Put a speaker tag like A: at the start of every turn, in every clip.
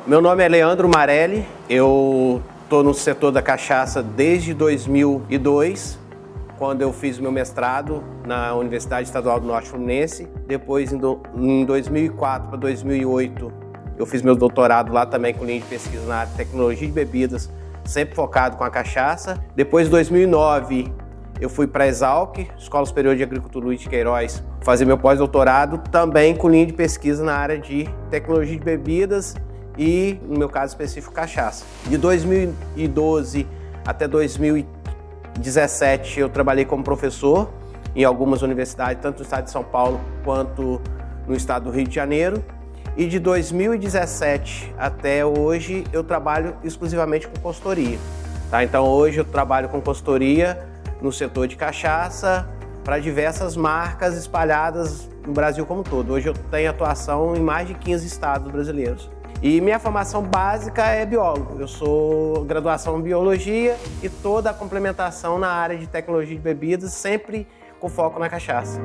A: Meu nome é Leandro Marelli, eu estou no setor da cachaça desde 2002, quando eu fiz meu mestrado na Universidade Estadual do Norte Fluminense. Depois, em 2004 para 2008, eu fiz meu doutorado lá também com linha de pesquisa na área de tecnologia de bebidas, sempre focado com a cachaça. Depois, em 2009, eu fui para a Exalc, Escola Superior de Agricultura Luiz de Queiroz, fazer meu pós-doutorado, também com linha de pesquisa na área de tecnologia de bebidas e, no meu caso específico, cachaça. De 2012 até 2017, eu trabalhei como professor em algumas universidades, tanto no estado de São Paulo quanto no estado do Rio de Janeiro. E de 2017 até hoje, eu trabalho exclusivamente com consultoria. Tá? Então, hoje eu trabalho com consultoria no setor de cachaça para diversas marcas espalhadas no Brasil como um todo. Hoje eu tenho atuação em mais de 15 estados brasileiros. E minha formação básica é biólogo. Eu sou graduação em biologia e toda a complementação na área de tecnologia de bebidas, sempre com foco na cachaça.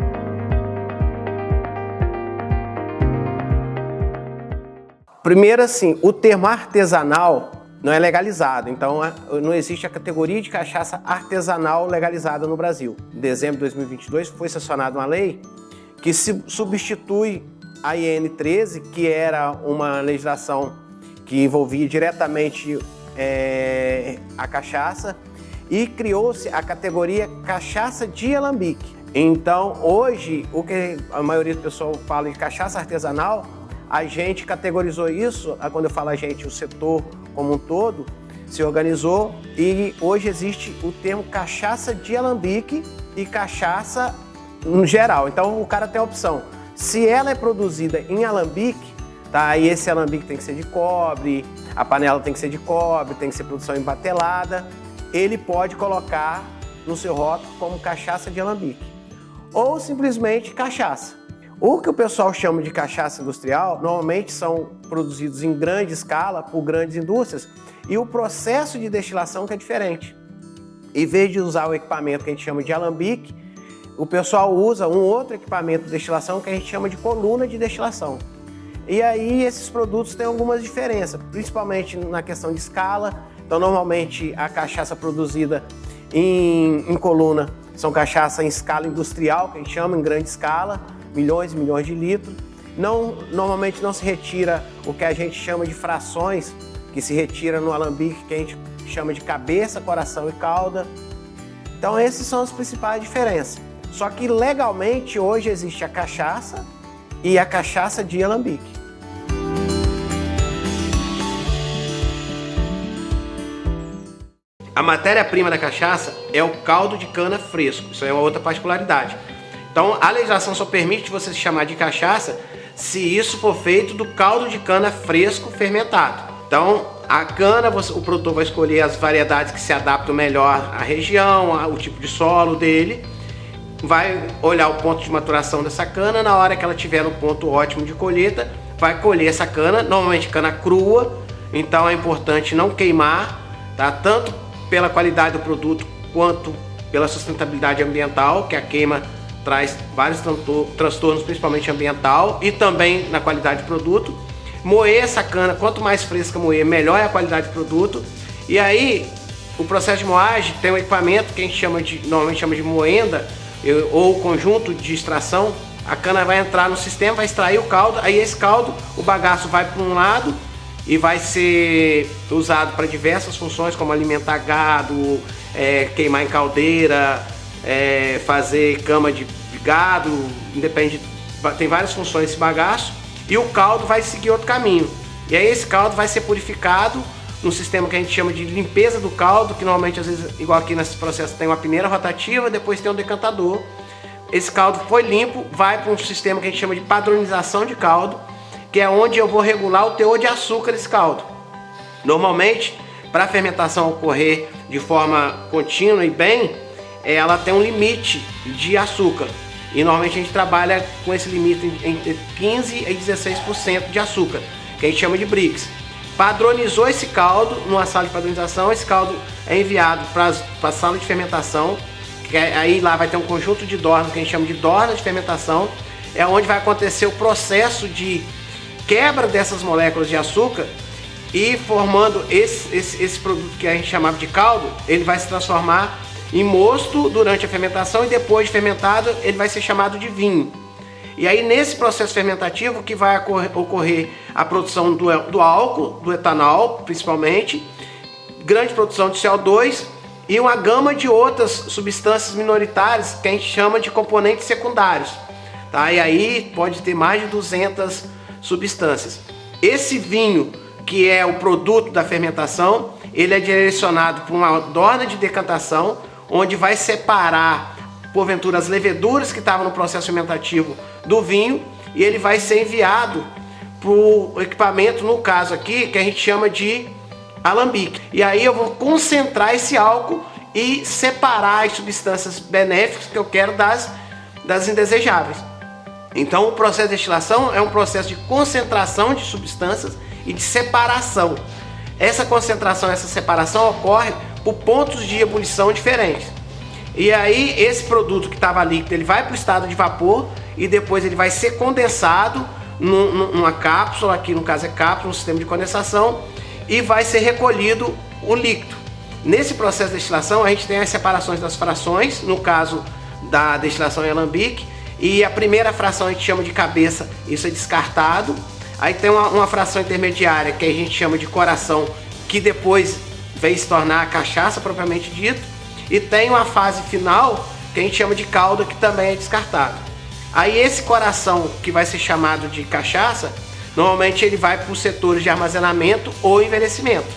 A: Primeiro, assim, o termo artesanal não é legalizado, então não existe a categoria de cachaça artesanal legalizada no Brasil. Em dezembro de 2022 foi sancionada uma lei que se substitui a IN 13, que era uma legislação que envolvia diretamente a cachaça, e criou-se a categoria cachaça de alambique. Então, hoje, o que a maioria do pessoal fala de cachaça artesanal, a gente categorizou isso, quando eu falo a gente, o setor como um todo, se organizou e hoje existe o termo cachaça de alambique e cachaça no geral. Então o cara tem a opção, se ela é produzida em alambique, tá? E esse alambique tem que ser de cobre, a panela tem que ser de cobre, tem que ser produção embatelada, ele pode colocar no seu rótulo como cachaça de alambique. Ou simplesmente cachaça. O que o pessoal chama de cachaça industrial, normalmente são produzidos em grande escala por grandes indústrias e o processo de destilação que é diferente. Em vez de usar o equipamento que a gente chama de alambique, o pessoal usa um outro equipamento de destilação que a gente chama de coluna de destilação. E aí esses produtos têm algumas diferenças, principalmente na questão de escala. Então normalmente a cachaça produzida em coluna são cachaça em escala industrial, que a gente chama em grande escala, milhões e milhões de litros. Normalmente não se retira o que a gente chama de frações, que se retira no alambique, que a gente chama de cabeça, coração e cauda. Então essas são as principais diferenças. Só que legalmente hoje existe a cachaça e a cachaça de alambique. A matéria-prima da cachaça é o caldo de cana fresco. Isso é uma outra particularidade. Então, a legislação só permite você se chamar de cachaça se isso for feito do caldo de cana fresco fermentado. Então, a cana, o produtor vai escolher as variedades que se adaptam melhor à região, ao tipo de solo dele, vai olhar o ponto de maturação dessa cana, na hora que ela tiver no ponto ótimo de colheita, vai colher essa cana, normalmente cana crua, então é importante não queimar, tá? Tanto pela qualidade do produto quanto pela sustentabilidade ambiental, que a queima traz vários transtornos, principalmente ambiental, e também na qualidade do produto. Moer essa cana, quanto mais fresca moer, melhor é a qualidade do produto. E aí, o processo de moagem tem um equipamento que a gente normalmente chama de moenda, ou conjunto de extração. A cana vai entrar no sistema, vai extrair o caldo, aí esse caldo, o bagaço vai para um lado e vai ser usado para diversas funções, como alimentar gado, queimar em caldeira, fazer cama de gado, independe, tem várias funções esse bagaço, e o caldo vai seguir outro caminho. E aí esse caldo vai ser purificado num sistema que a gente chama de limpeza do caldo, que normalmente, às vezes, igual aqui nesse processo, tem uma peneira rotativa, depois tem um decantador. Esse caldo foi limpo, vai para um sistema que a gente chama de padronização de caldo, que é onde eu vou regular o teor de açúcar desse caldo. Normalmente, para a fermentação ocorrer de forma contínua e bem, ela tem um limite de açúcar. E normalmente a gente trabalha com esse limite entre 15% e 16% de açúcar, que a gente chama de Brix. Padronizou esse caldo numa sala de padronização, esse caldo é enviado para a sala de fermentação, que aí lá vai ter um conjunto de dornas, que a gente chama de dorna de fermentação, é onde vai acontecer o processo de quebra dessas moléculas de açúcar e formando esse produto que a gente chamava de caldo, ele vai se transformar em mosto durante a fermentação, e depois de fermentado ele vai ser chamado de vinho. E aí nesse processo fermentativo que vai ocorrer a produção do álcool, do etanol principalmente, grande produção de CO2 e uma gama de outras substâncias minoritárias que a gente chama de componentes secundários. Tá? E aí pode ter mais de 200 substâncias. Esse vinho, que é o produto da fermentação, ele é direcionado para uma dorna de decantação, onde vai separar, porventura, as leveduras que estavam no processo fermentativo do vinho, e ele vai ser enviado para o equipamento, no caso aqui, que a gente chama de alambique. E aí eu vou concentrar esse álcool e separar as substâncias benéficas que eu quero das indesejáveis. Então o processo de destilação é um processo de concentração de substâncias e de separação. Essa concentração, essa separação ocorre por pontos de ebulição diferentes. E aí esse produto que estava líquido, ele vai para o estado de vapor e depois ele vai ser condensado numa cápsula, aqui no caso é cápsula, um sistema de condensação, e vai ser recolhido o líquido. Nesse processo de destilação a gente tem as separações das frações, no caso da destilação em alambique, e a primeira fração a gente chama de cabeça, isso é descartado. Aí tem uma fração intermediária que a gente chama de coração, que depois vem se tornar a cachaça propriamente dito, e tem uma fase final que a gente chama de calda, que também é descartado. Aí esse coração, que vai ser chamado de cachaça, normalmente ele vai para os setores de armazenamento ou envelhecimento,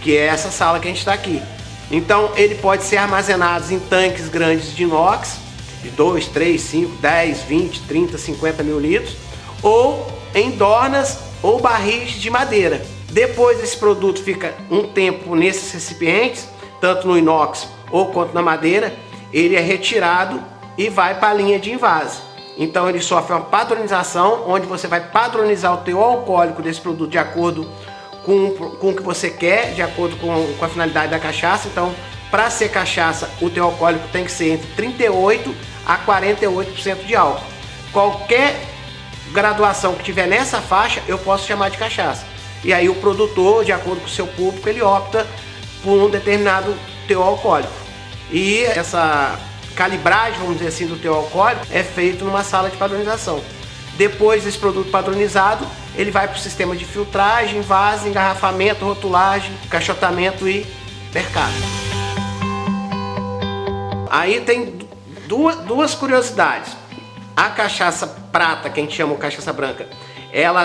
A: que é essa sala que a gente está aqui. Então ele pode ser armazenado em tanques grandes de inox, de 2, 3, 5, 10, 20, 30, 50 mil litros, ou em dornas ou barris de madeira. Depois esse produto fica um tempo nesses recipientes, tanto no inox ou quanto na madeira, ele é retirado e vai para a linha de invase. Então ele sofre uma padronização, onde você vai padronizar o teor alcoólico desse produto de acordo com o que você quer, de acordo com a finalidade da cachaça. Então, para ser cachaça, o teor alcoólico tem que ser entre 38% a 48% de álcool. Qualquer graduação que tiver nessa faixa, eu posso chamar de cachaça. E aí o produtor, de acordo com o seu público, ele opta por um determinado teor alcoólico. E essa calibragem, vamos dizer assim, do teor alcoólico é feito numa sala de padronização. Depois desse produto padronizado, ele vai para o sistema de filtragem, envase, engarrafamento, rotulagem, caixotamento e mercado. Aí tem duas curiosidades. A cachaça prata, que a gente chama de cachaça branca,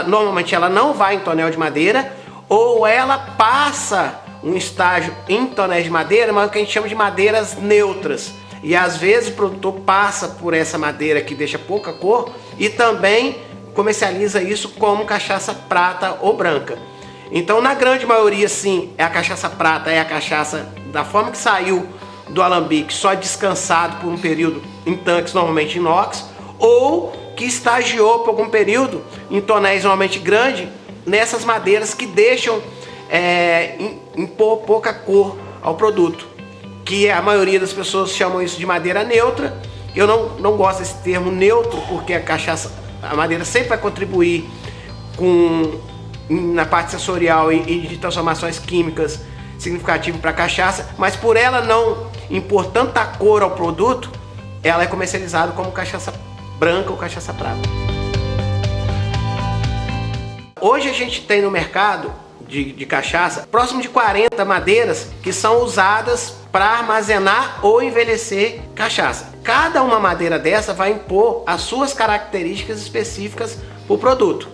A: normalmente ela não vai em tonel de madeira, ou ela passa um estágio em tonéis de madeira, mas o que a gente chama de madeiras neutras. E às vezes o produtor passa por essa madeira que deixa pouca cor e também comercializa isso como cachaça prata ou branca. Então, na grande maioria, sim, a cachaça prata é a cachaça da forma que saiu do alambique, só descansado por um período em tanques normalmente inox, ou que estagiou por algum período em tonéis normalmente grandes, nessas madeiras que deixam impor pouca cor ao produto, que a maioria das pessoas chamam isso de madeira neutra. Eu não gosto desse termo neutro, porque a madeira sempre vai contribuir na parte sensorial e de transformações químicas significativas para a cachaça, mas por ela não impor tanta cor ao produto, ela é comercializada como cachaça branca ou cachaça prata. Hoje a gente tem no mercado de cachaça próximo de 40 madeiras que são usadas para armazenar ou envelhecer cachaça. Cada uma madeira dessa vai impor as suas características específicas para o produto,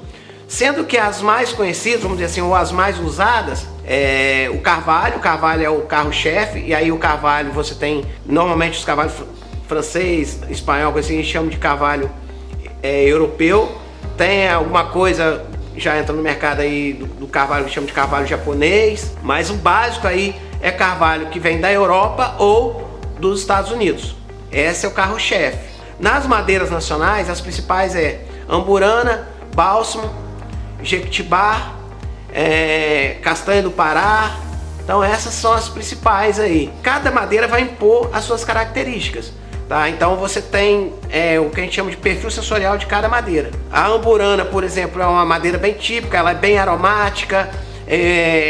A: sendo que as mais conhecidas, vamos dizer assim, ou as mais usadas, é o carvalho. O carvalho é o carro-chefe, e aí o carvalho você tem normalmente os carvalhos francês, espanhol, assim, a gente chama de carvalho europeu. Tem alguma coisa já entra no mercado aí do carvalho que chama de carvalho japonês, mas o básico aí é carvalho que vem da Europa ou dos Estados Unidos. Esse é o carro-chefe. Nas madeiras nacionais, as principais amburana, bálsamo, jequitibá, castanha do Pará. Então essas são as principais aí. Cada madeira vai impor as suas características. Tá? Então você tem o que a gente chama de perfil sensorial de cada madeira. A amburana, por exemplo, é uma madeira bem típica, ela é bem aromática,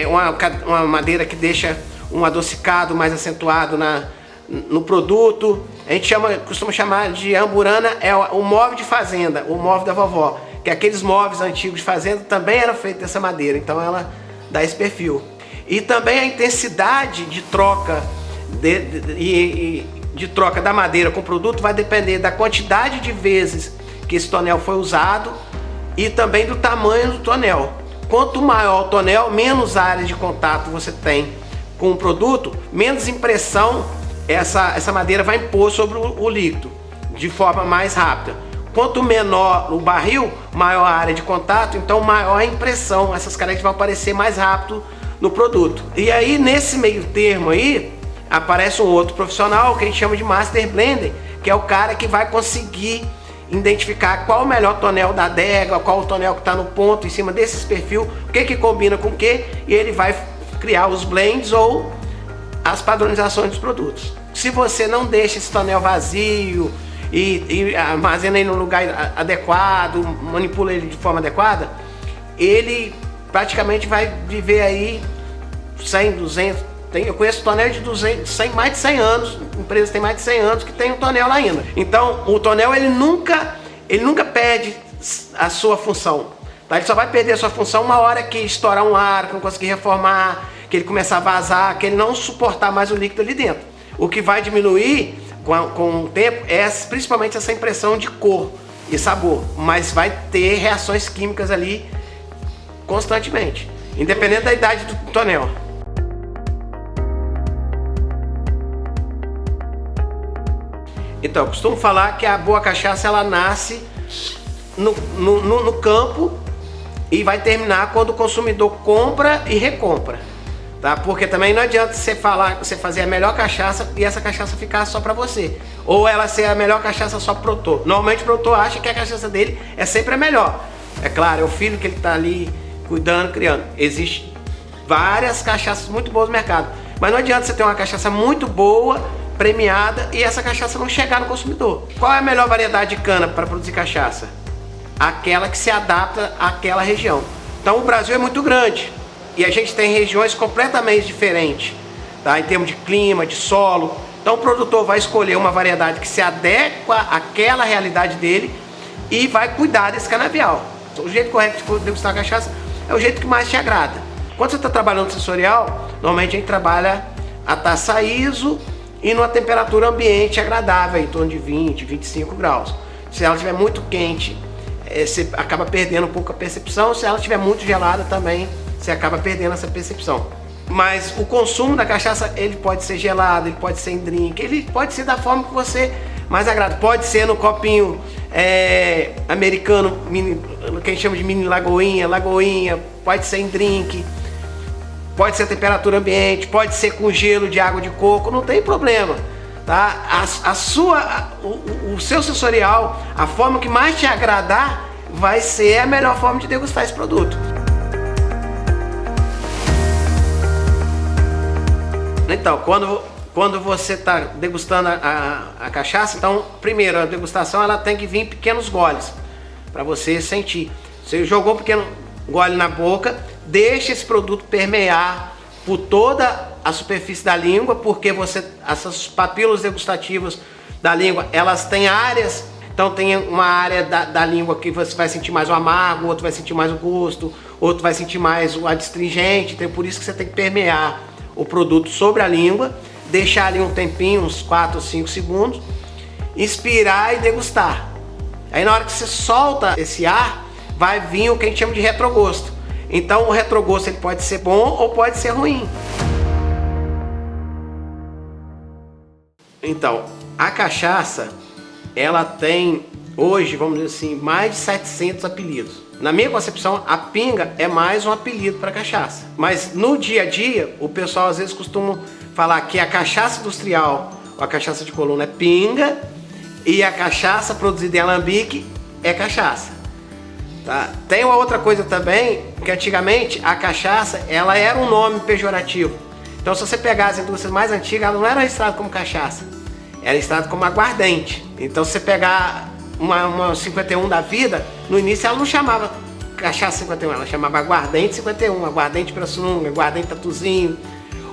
A: uma madeira que deixa um adocicado mais acentuado no produto. A gente costuma chamar de amburana, é o móvel de fazenda, o móvel da vovó, que aqueles móveis antigos de fazenda também eram feitos dessa madeira, então ela dá esse perfil. E também a intensidade de troca de troca da madeira com o produto vai depender da quantidade de vezes que esse tonel foi usado e também do tamanho do tonel. Quanto maior o tonel, menos área de contato você tem com o produto, menos impressão essa madeira vai impor sobre o líquido de forma mais rápida. Quanto menor o barril, maior a área de contato, então maior a impressão. Essas características vão aparecer mais rápido no produto. E aí, nesse meio termo aí, aparece um outro profissional que a gente chama de Master Blender, que é o cara que vai conseguir identificar qual o melhor tonel da adega, qual o tonel que está no ponto, em cima desses perfil, o que combina com o que, e ele vai criar os blends ou as padronizações dos produtos. Se você não deixa esse tonel vazio e armazena ele no lugar adequado, manipula ele de forma adequada, ele praticamente vai viver aí 100, 200, eu conheço tonel de 200, 100, mais de 100 anos, empresas têm mais de 100 anos que tem um tonel lá ainda. Então o tonel ele nunca perde a sua função, tá? Ele só vai perder a sua função uma hora que estourar um ar, que não conseguir reformar, que ele começar a vazar, que ele não suportar mais o líquido ali dentro. O que vai diminuir com o tempo é principalmente essa impressão de cor e sabor, mas vai ter reações químicas ali constantemente, independente da idade do tonel. Então, eu costumo falar que a boa cachaça ela nasce no campo e vai terminar quando o consumidor compra e recompra, tá? Porque também não adianta você fazer a melhor cachaça e essa cachaça ficar só para você, ou ela ser a melhor cachaça só pro produtor. Normalmente o produtor acha que a cachaça dele é sempre a melhor. É claro, é o filho que ele está ali cuidando, criando. Existem várias cachaças muito boas no mercado, mas não adianta você ter uma cachaça muito boa, premiada, e essa cachaça não chegar no consumidor. Qual é a melhor variedade de cana para produzir cachaça? Aquela que se adapta àquela região. Então o Brasil é muito grande e a gente tem regiões completamente diferentes, tá? Em termos de clima, de solo. Então o produtor vai escolher uma variedade que se adequa àquela realidade dele e vai cuidar desse canavial. O jeito correto de degustar a cachaça é o jeito que mais te agrada. Quando você está trabalhando no sensorial, normalmente a gente trabalha a taça ISO e numa temperatura ambiente agradável, em torno de 20, 25 graus. Se ela estiver muito quente, você acaba perdendo um pouco a percepção. Se ela estiver muito gelada também, você acaba perdendo essa percepção. Mas o consumo da cachaça, ele pode ser gelado, ele pode ser em drink, ele pode ser da forma que você mais agrada. Pode ser no copinho americano, que a gente chama de mini lagoinha, pode ser em drink, pode ser temperatura ambiente, pode ser com gelo de água de coco, não tem problema, tá? O seu sensorial, a forma que mais te agradar, vai ser a melhor forma de degustar esse produto. Então, quando você está degustando a cachaça, então, primeiro, a degustação ela tem que vir em pequenos goles, para você sentir. Você jogou um pequeno gole na boca, deixa esse produto permear por toda a superfície da língua, porque essas papilas degustativas da língua, elas têm áreas. Então tem uma área da língua que você vai sentir mais o amargo, outro vai sentir mais o gosto, outro vai sentir mais o adstringente. Então por isso que você tem que permear o produto sobre a língua, deixar ali um tempinho, uns 4 ou 5 segundos, inspirar e degustar. Aí na hora que você solta esse ar, vai vir o que a gente chama de retrogosto. Então o retrogosto ele pode ser bom ou pode ser ruim. Então, a cachaça, ela tem hoje, vamos dizer assim, mais de 700 apelidos. Na minha concepção, a pinga é mais um apelido para cachaça. Mas no dia a dia, o pessoal às vezes costuma falar que a cachaça industrial, ou a cachaça de coluna é pinga, e a cachaça produzida em alambique é cachaça. Tá? Tem uma outra coisa também, que antigamente a cachaça ela era um nome pejorativo. Então se você pegar as indústrias mais antigas, ela não era registrada como cachaça, era registrada como aguardente. Então se você pegar uma 51 da vida, no início ela não chamava cachaça 51, ela chamava aguardente 51, aguardente Pirassununga, aguardente Tatuzinho.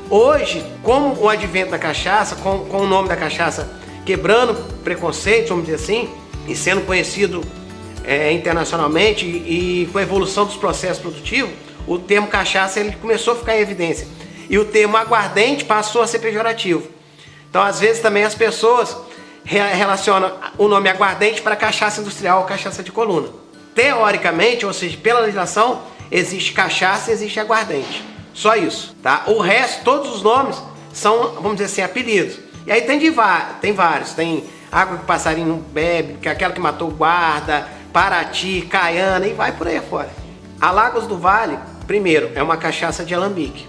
A: Hoje, com o advento da cachaça, com o nome da cachaça quebrando preconceitos, vamos dizer assim, e sendo conhecido internacionalmente e com a evolução dos processos produtivos, o termo cachaça ele começou a ficar em evidência. E o termo aguardente passou a ser pejorativo. Então, às vezes, também as pessoas relacionam o nome aguardente para cachaça industrial ou cachaça de coluna. Teoricamente, ou seja, pela legislação, existe cachaça e existe aguardente. Só isso, tá? O resto, todos os nomes são, vamos dizer assim, apelidos. E aí tem vários. Tem água que o passarinho não bebe, que é aquela que matou o guarda, Paraty, Caiana e vai por aí afora. A Lagos do Vale, primeiro, é uma cachaça de alambique.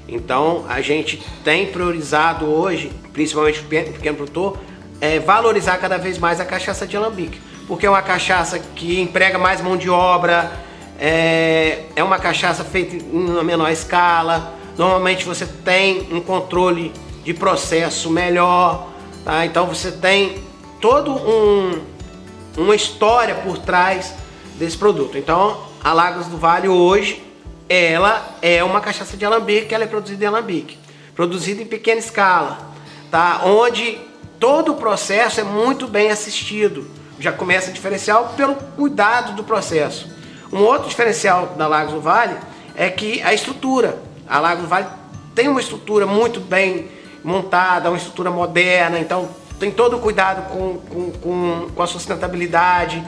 A: Então, a gente tem priorizado hoje, principalmente o pequeno produtor, valorizar cada vez mais a cachaça de alambique. Porque é uma cachaça que emprega mais mão de obra, é uma cachaça feita em uma menor escala. Normalmente você tem um controle de processo melhor, tá? Então você tem todo uma história por trás desse produto. Então a Lagos do Vale hoje, ela é uma cachaça de alambique, ela é produzida em alambique, produzida em pequena escala, tá? Onde todo o processo é muito bem assistido. Já começa a diferencial pelo cuidado do processo. Um outro diferencial da Lagos do Vale é que a estrutura. A Lagos do Vale tem uma estrutura muito bem montada, uma estrutura moderna, então tem todo o cuidado com a sustentabilidade.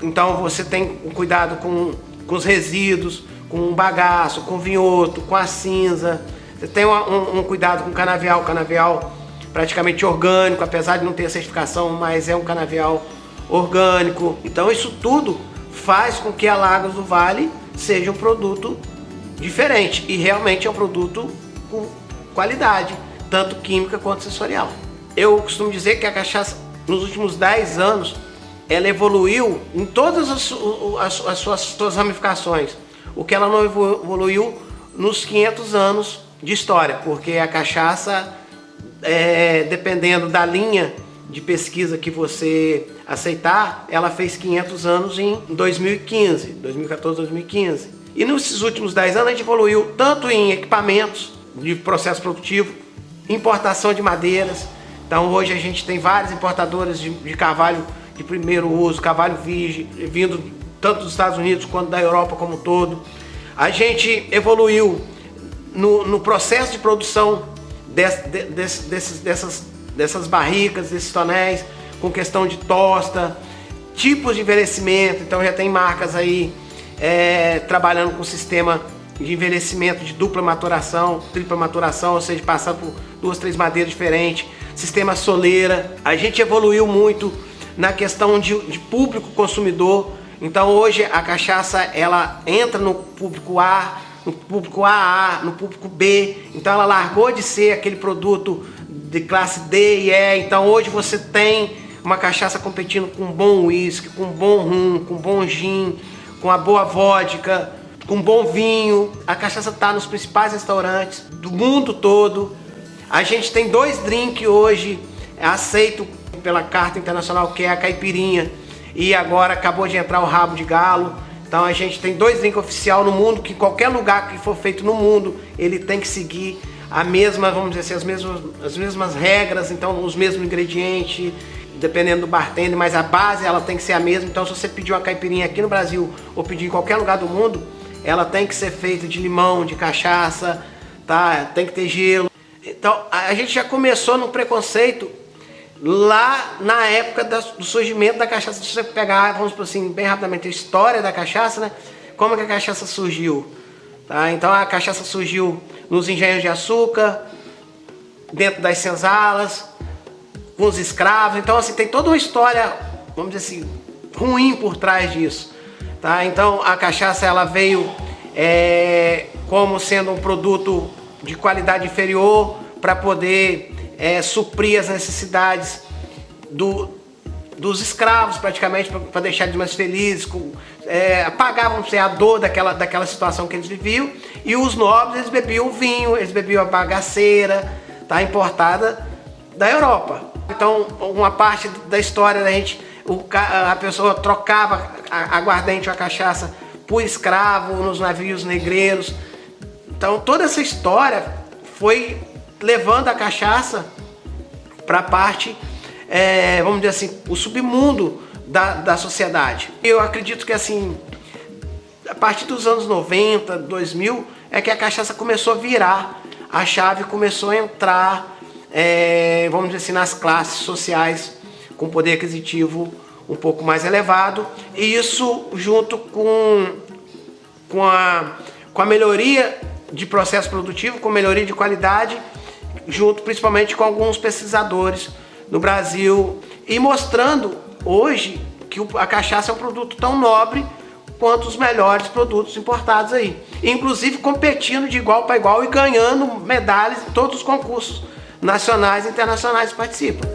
A: Então você tem um cuidado com os resíduos, com o bagaço, com o vinhoto, com a cinza. Você tem um cuidado com o canavial praticamente orgânico, apesar de não ter certificação, mas é um canavial orgânico. Então isso tudo faz com que a Lagos do Vale seja um produto diferente e realmente é um produto com qualidade, tanto química quanto sensorial. Eu costumo dizer que a cachaça nos últimos 10 anos ela evoluiu em todas as suas ramificações, o que ela não evoluiu nos 500 anos de história, porque a cachaça, dependendo da linha de pesquisa que você aceitar, ela fez 500 anos em 2015, 2014, 2015. E nesses últimos 10 anos a gente evoluiu tanto em equipamentos de processo produtivo, importação de madeiras. Então hoje a gente tem várias importadoras de carvalho de primeiro uso, carvalho virgem, vindo tanto dos Estados Unidos quanto da Europa como um todo. A gente evoluiu no processo de produção dessas barricas, desses tonéis, com questão de tosta, tipos de envelhecimento. Então já tem marcas aí trabalhando com sistema de envelhecimento de dupla maturação, tripla maturação, ou seja, passando por 2, 3 madeiras diferentes, sistema soleira. A gente evoluiu muito na questão de público consumidor. Então hoje a cachaça ela entra no público A, no público AA, no público B. Então ela largou de ser aquele produto de classe D e E. Então hoje você tem uma cachaça competindo com um bom uísque, com um bom rum, com um bom gin, com a boa vodka, com um bom vinho. A cachaça está nos principais restaurantes do mundo todo. A gente tem 2 drinks hoje aceitos pela Carta Internacional, que é a caipirinha, e agora acabou de entrar o rabo de galo. Então a gente tem 2 drinks oficial no mundo, que qualquer lugar que for feito no mundo, ele tem que seguir a mesma, vamos dizer assim, as mesmas regras, então os mesmos ingredientes, dependendo do bartender, mas a base ela tem que ser a mesma. Então se você pedir uma caipirinha aqui no Brasil ou pedir em qualquer lugar do mundo, ela tem que ser feita de limão, de cachaça, tá? Tem que ter gelo. Então a gente já começou no preconceito lá na época do surgimento da cachaça. Se você pegar, vamos por assim, bem rapidamente, a história da cachaça, né? Como é que a cachaça surgiu? Tá? Então a cachaça surgiu nos engenhos de açúcar, dentro das senzalas, com os escravos. Então assim, tem toda uma história, vamos dizer assim, ruim por trás disso. Tá? Então a cachaça ela veio como sendo um produto de qualidade inferior para poder suprir as necessidades dos escravos, praticamente, para deixar eles mais felizes, apagar, vamos dizer, a dor daquela situação que eles viviam. E os nobres, eles bebiam vinho, eles bebiam a bagaceira, tá, importada da Europa. Então uma parte da história da gente, a pessoa trocava a aguardente ou a cachaça por escravo nos navios negreiros. Então toda essa história foi levando a cachaça para a parte, vamos dizer assim, o submundo da sociedade. Eu acredito que assim, a partir dos anos 90, 2000, é que a cachaça começou a virar, a chave começou a entrar, vamos dizer assim, nas classes sociais com poder aquisitivo um pouco mais elevado, e isso junto com a melhoria de processo produtivo, com melhoria de qualidade, junto principalmente com alguns pesquisadores no Brasil, e mostrando hoje que a cachaça é um produto tão nobre quanto os melhores produtos importados aí, inclusive competindo de igual para igual e ganhando medalhas em todos os concursos nacionais e internacionais que participam.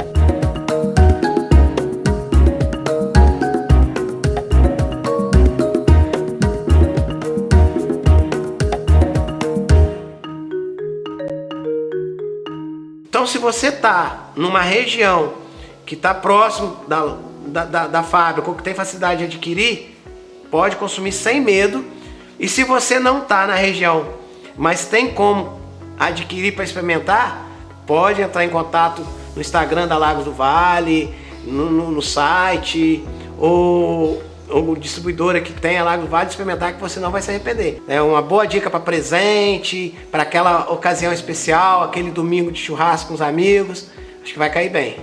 A: Então, se você está numa região que está próximo da fábrica ou que tem facilidade de adquirir, pode consumir sem medo. E se você não está na região, mas tem como adquirir para experimentar, pode entrar em contato no Instagram da Lagos do Vale, no site, ou distribuidora que tem a Lagos do Vale, experimentar, que você não vai se arrepender. É uma boa dica para presente, para aquela ocasião especial, aquele domingo de churrasco com os amigos. Acho que vai cair bem.